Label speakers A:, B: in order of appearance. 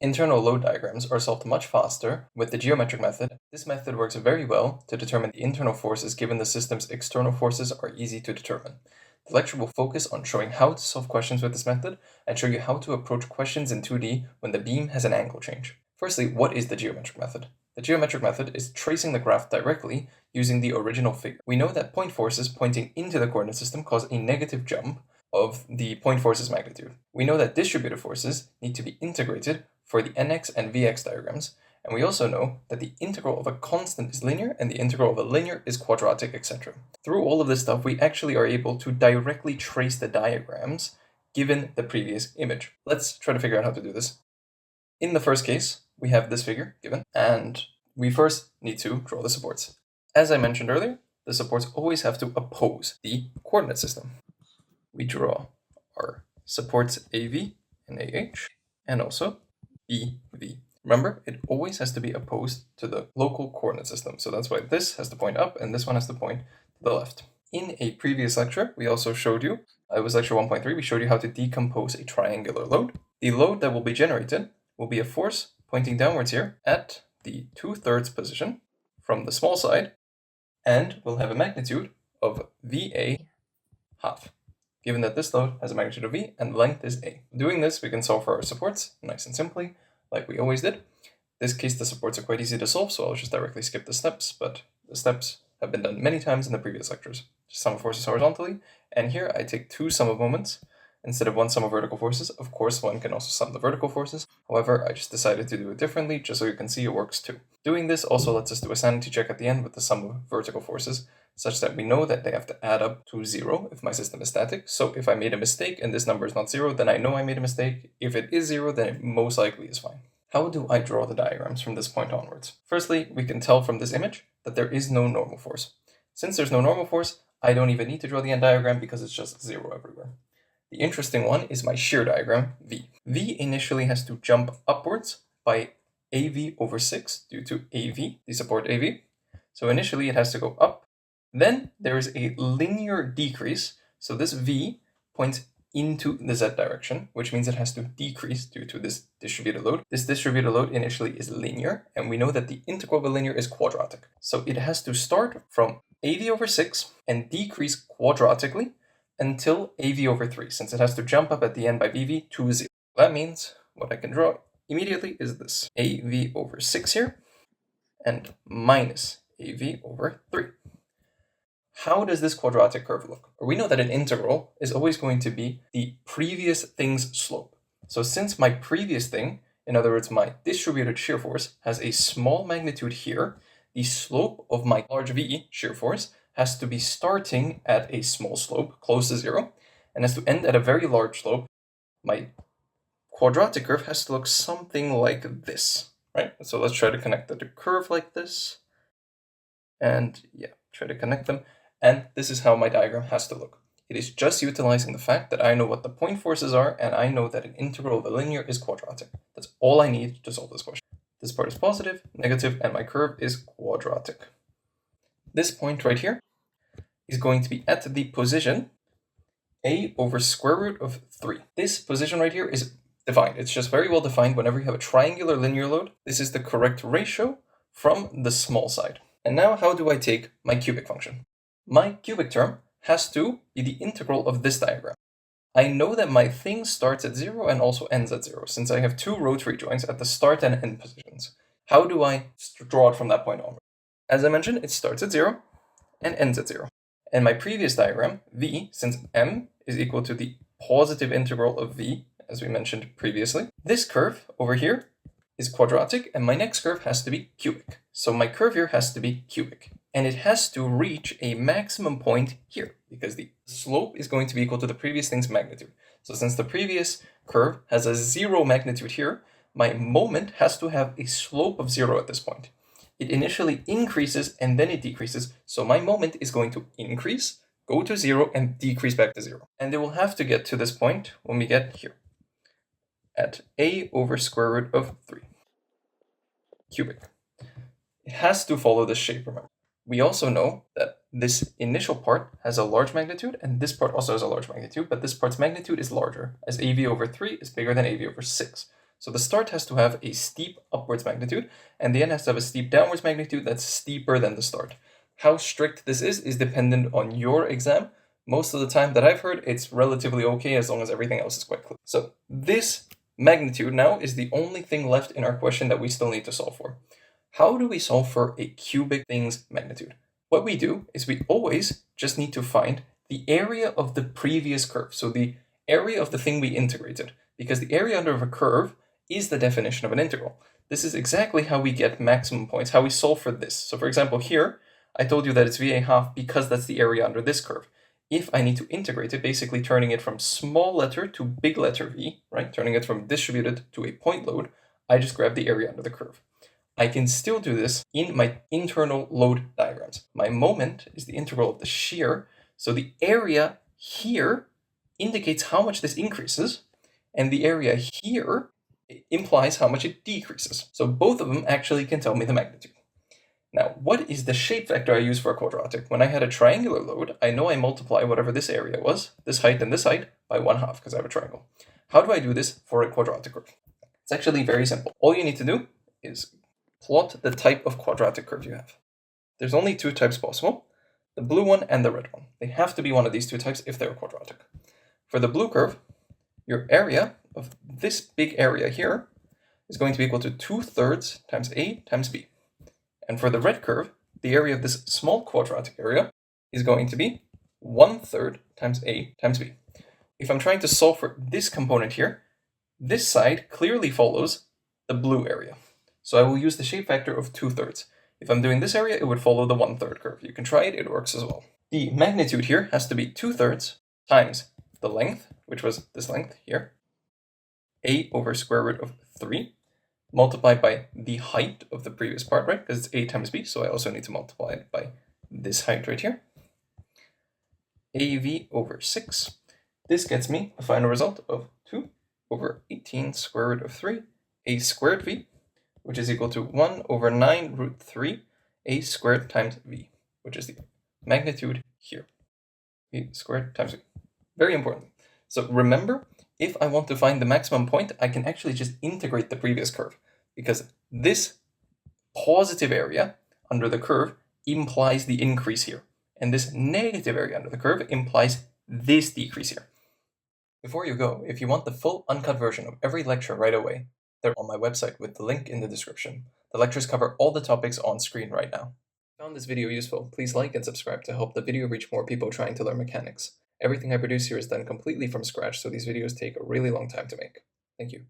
A: Internal load diagrams are solved much faster with the geometric method. This method works very well to determine the internal forces given the system's external forces are easy to determine. The lecture will focus on showing how to solve questions with this method and show you how to approach questions in 2D when the beam has an angle change. Firstly, what is the geometric method? The geometric method is tracing the graph directly using the original figure. We know that point forces pointing into the coordinate system cause a negative jump of the point force's magnitude. We know that distributive forces need to be integrated for the nx and vx diagrams, and we also know that the integral of a constant is linear and the integral of a linear is quadratic, etc. Through all of this stuff, we actually are able to directly trace the diagrams given the previous image. Let's try to figure out how to do this. In the first case, we have this figure given, and we first need to draw the supports. As I mentioned earlier, the supports always have to oppose the coordinate system. We draw our supports AV and AH, and also BV. Remember, it always has to be opposed to the local coordinate system, so that's why this has to point up and this one has to point to the left. In a previous lecture, we also showed you, it was lecture 1.3, we showed you how to decompose a triangular load. The load that will be generated will be a force pointing downwards here at the 2/3 position from the small side, and will have a magnitude of VA half, given that this load has a magnitude of V and length is A. Doing this, we can solve for our supports nice and simply, like we always did. In this case, the supports are quite easy to solve, so I'll just directly skip the steps, but the steps have been done many times in the previous lectures. Just sum of forces horizontally, and here I take two sum of moments instead of one sum of vertical forces. Of course, one can also sum the vertical forces. However, I just decided to do it differently, just so you can see it works too. Doing this also lets us do a sanity check at the end with the sum of vertical forces, such that we know that they have to add up to 0 if my system is static. So if I made a mistake and this number is not 0, then I know I made a mistake. If it is 0, then it most likely is fine. How do I draw the diagrams from this point onwards? Firstly, we can tell from this image that there is no normal force. Since there's no normal force, I don't even need to draw the end diagram because it's just 0 everywhere. The interesting one is my shear diagram, V. V initially has to jump upwards by AV over 6 due to AV, the support AV. So initially it has to go up. Then there is a linear decrease. So this V points into the Z direction, which means it has to decrease due to this distributed load. This distributed load initially is linear, and we know that the integral of a linear is quadratic. So it has to start from AV over 6 and decrease quadratically until AV over 3, since it has to jump up at the end by VV to 0. That means what I can draw immediately is this. AV over 6 here, and minus AV over 3. How does this quadratic curve look? We know that an integral is always going to be the previous thing's slope. So since my previous thing, in other words, my distributed shear force, has a small magnitude here, the slope of my large V shear force has to be starting at a small slope close to 0 and has to end at a very large slope. My quadratic curve has to look something like this, right? So let's try to connect the curve like this, and yeah, try to connect them. And this is how my diagram has to look. It is just utilizing the fact that I know what the point forces are, and I know that an integral of a linear is quadratic. That's all I need to solve this question. This part is positive, negative, and my curve is quadratic. This point right here is going to be at the position a over square root of 3. This position right here is defined. It's just very well defined. Whenever you have a triangular linear load, this is the correct ratio from the small side. And now how do I take my cubic function? My cubic term has to be the integral of this diagram. I know that my thing starts at 0 and also ends at 0, since I have two rotary joints at the start and end positions. How do I draw it from that point onward? As I mentioned, it starts at 0 and ends at 0. In my previous diagram, V, since m is equal to the positive integral of V, as we mentioned previously, this curve over here is quadratic, and my next curve has to be cubic. So my curve here has to be cubic, and it has to reach a maximum point here, because the slope is going to be equal to the previous thing's magnitude. So since the previous curve has a 0 magnitude here, my moment has to have a slope of 0 at this point. It initially increases and then it decreases, so my moment is going to increase, go to 0, and decrease back to 0. And it will have to get to this point when we get here, at a over square root of 3 cubic. It has to follow this shape, remember. We also know that this initial part has a large magnitude, and this part also has a large magnitude, but this part's magnitude is larger, as AV over 3 is bigger than AV over 6. So the start has to have a steep upwards magnitude, and the end has to have a steep downwards magnitude that's steeper than the start. How strict this is dependent on your exam. Most of the time that I've heard, it's relatively okay as long as everything else is quite clear. So this magnitude now is the only thing left in our question that we still need to solve for. How do we solve for a cubic thing's magnitude? What we do is we always just need to find the area of the previous curve. So the area of the thing we integrated, because the area under a curve is the definition of an integral. This is exactly how we get maximum points, how we solve for this. So for example, here, I told you that it's VA half because that's the area under this curve. If I need to integrate it, basically turning it from small letter to big letter v, right? Turning it from distributed to a point load, I just grab the area under the curve. I can still do this in my internal load diagrams. My moment is the integral of the shear, so the area here indicates how much this increases, and the area here implies how much it decreases. So both of them actually can tell me the magnitude. Now, what is the shape vector I use for a quadratic? When I had a triangular load, I know I multiply whatever this area was, this height and this height, by 1/2, because I have a triangle. How do I do this for a quadratic curve? It's actually very simple. All you need to do is plot the type of quadratic curve you have. There's only two types possible, the blue one and the red one. They have to be one of these two types if they're quadratic. For the blue curve, your area of this big area here is going to be equal to 2/3 times a times b. And for the red curve, the area of this small quadratic area is going to be 1/3 times a times b. If I'm trying to solve for this component here, this side clearly follows the blue area. So I will use the shape factor of 2/3. If I'm doing this area, it would follow the 1/3 curve. You can try it, it works as well. The magnitude here has to be 2/3 times the length, which was this length here, a over square root of 3, multiplied by the height of the previous part, right? Because it's a times b, so I also need to multiply it by this height right here, av over 6. This gets me a final result of 2 over 18 square root of 3, a squared v, which is equal to 1 over 9 root 3 a squared times v, which is the magnitude here. A squared times v. Very important. So remember, if I want to find the maximum point, I can actually just integrate the previous curve, because this positive area under the curve implies the increase here, and this negative area under the curve implies this decrease here. Before you go, if you want the full uncut version of every lecture right away, they're on my website with the link in the description. The lectures cover all the topics on screen right now. If you found this video useful, please like and subscribe to help the video reach more people trying to learn mechanics. Everything I produce here is done completely from scratch, so these videos take a really long time to make. Thank you.